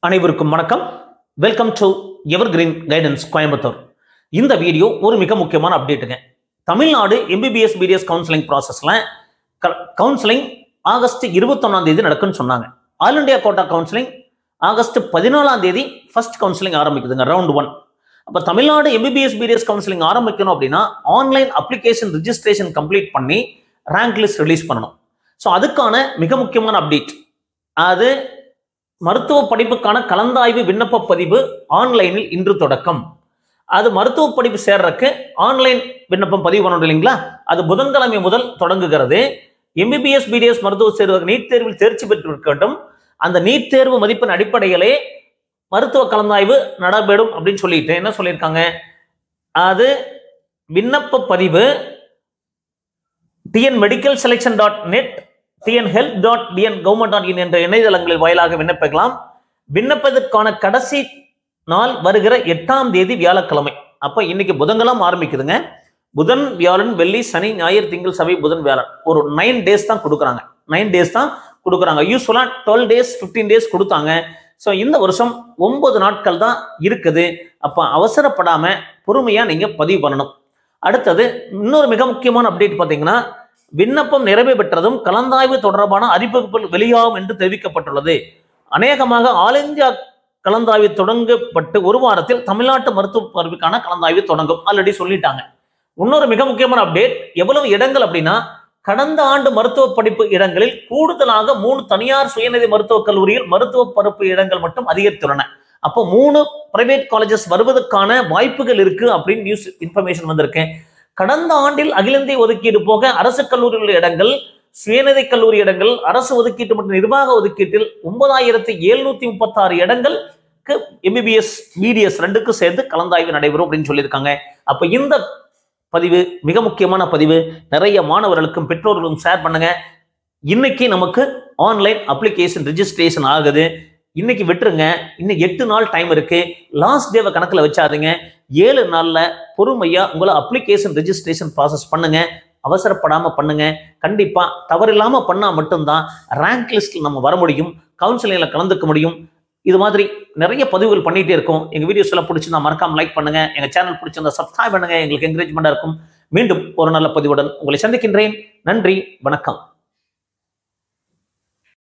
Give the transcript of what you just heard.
அனைவருக்கும் வணக்கம். Welcome to evergreen guidance Coimbatore. இந்த வீடியோ ஒரு மிக முக்கியமான அப்டேட்டுங்க. தமிழ்நாடு எம்பிபிஎஸ் பிடிஎஸ் கவுன்சிலிங் ப்ராசஸ்ல கவுன்சிலிங் ஆகஸ்ட் 21 நடக்குன்னு சொன்னாங்க. All India quota counselling August 14 first counselling ஆரம்பிக்குதுங்க, ரவுண்ட் 1. அப்போ தமிழ்நாடு எம்பிபிஎஸ் பிடிஎஸ் கவுன்சிலிங் ஆரம்பிக்கணும் அப்படின்னா ஆன்லைன் அப்ளிகேஷன் ரிஜிஸ்ட்ரேஷன் கம்ப்ளீட் பண்ணி ரேங்க் லிஸ்ட் ரிலீஸ் பண்ணணும். ஸோ அதுக்கான மிக முக்கியமான அப்டேட் அது மருத்துவ படிப்புக்கான கலந்தாய்வு விண்ணப்ப பதிவு ஆன்லைனில் இன்று தொடக்கம். அது மருத்துவ படிப்பு சேர்றதுக்கு ஆன்லைன் விண்ணப்பம் பதிவு பண்ணணும் இல்லைங்களா? அது புதன்கிழமை முதல் தொடங்குகிறது. எம்பிபிஎஸ் பிடிஎஸ் மருத்துவ சேர்வதற்கு நீட் தேர்வில் தேர்ச்சி பெற்று இருக்கட்டும். அந்த நீட் தேர்வு மதிப்பின் அடிப்படையிலே மருத்துவ கலந்தாய்வு நடைபெறும் அப்படின்னு சொல்லிட்டு என்ன சொல்லியிருக்காங்க, அது விண்ணப்ப பதிவு tnmedicalselection.net tnhealth.dn government.in என்ற இணையதளங்களில் வாயிலாக விண்ணப்பிக்கலாம். விண்ணப்பதற்கான கடைசி நாள் வருகிற 8ஆம் தேதி வியாழக்கிழமை. அப்ப இன்னைக்கு புதன்கிழமை ஆரம்பிக்குதுங்க. புதன், வியாழன், வெள்ளி, சனி, ஞாயிறு, திங்கள், செவ்வாய், புதன், வியாழன் ஒரு 9 டேஸ் தான் கொடுக்குறாங்க. 9 டேஸ் தான் கொடுக்குறாங்க. யூஸ்வலா 12 டேஸ் 15 டேஸ் கொடுத்தாங்க. ஸோ இந்த வருஷம் 9 நாட்கள் தான் இருக்குது. அப்ப அவசரப்படாம பொறுமையா நீங்க பதிவு பண்ணணும். அடுத்தது இன்னொரு மிக முக்கியமான அப்டேட் பார்த்தீங்கன்னா, விண்ணப்பம் நிறைவு பெற்றதும் கலந்தாய்வு தொடர்பான அறிவிப்புகள் வெளியாகும் என்று தெரிவிக்கப்பட்டுள்ளது. அநேகமாக ஆல் இந்தியா கலந்தாய்வு தொடங்கப்பட்டு ஒரு வாரத்தில் தமிழ்நாட்டு மருத்துவ படிப்புக்கான கலந்தாய்வு தொடங்கும். ஆல்ரெடி சொல்லிட்டாங்க. இன்னொரு மிக முக்கியமான அப்டேட், எவ்வளவு இடங்கள் அப்படின்னா, கடந்த ஆண்டு மருத்துவ படிப்பு இடங்களில் கூடுதலாக 3 தனியார் சுயநிதி மருத்துவக் கல்லூரியில் மருத்துவ படிப்பு இடங்கள் மட்டும் அதிகரித்துள்ளன. அப்போ 3 பிரைவேட் காலேஜஸ் வருவதற்கான வாய்ப்புகள் இருக்கு அப்படின்னு நியூஸ் இன்ஃபர்மேஷன் வந்திருக்கேன். கடந்த ஆண்டில் அகில இந்திய ஒதுக்கீடு போக அரசு கல்லூரிகள் இடங்கள், சுயநிதி கல்லூரி இடங்கள், அரசு ஒதுக்கீட்டு மற்றும் நிர்வாக ஒதுக்கீட்டில் 9736 இடங்களுக்கு எம்பிபிஎஸ் பிடிஎஸ் 2க்கு சேர்ந்து கலந்தாய்வு நடைபெறும் அப்படின்னு சொல்லியிருக்காங்க. அப்ப இந்த பதிவு மிக முக்கியமான பதிவு. நிறைய மாணவர்களுக்கும் பெற்றோர்களுக்கும் ஷேர் பண்ணுங்க. இன்னைக்கு நமக்கு ஆன்லைன் அப்ளிகேஷன் ரிஜிஸ்ட்ரேஷன் ஆகுது. இன்னைக்கு விட்டுருங்க. இன்னும் 8 நாள் டைம் இருக்கு. லாஸ்ட் டேவை கணக்கில் வச்சாருங்க. 7 நாள்ல பொறுமையா உங்களை அப்ளிகேஷன் ரெஜிஸ்ட்ரேஷன் ப்ராசஸ் பண்ணுங்க. அவசரப்படாம பண்ணுங்க. கண்டிப்பா தவறில்லாம பண்ணா மட்டும்தான் ரேங்க் லிஸ்ட்ல நம்ம வர முடியும், கவுன்சிலிங்ல கலந்துக்க முடியும். இது மாதிரி நிறைய பதிவுகள் பண்ணிட்டே இருக்கோம். எங்க வீடியோஸ் எல்லாம் பிடிச்சிருந்தா மறக்காம லைக் பண்ணுங்க. எங்க சேனல் பிடிச்சிருந்தா சப்ஸ்கிரைப் பண்ணுங்க. எங்களுக்கு என்கரேஜ்மெண்டா இருக்கும். மீண்டும் ஒரு நல்ல பதிவுடன் உங்களை சந்திக்கின்றேன். நன்றி, வணக்கம்.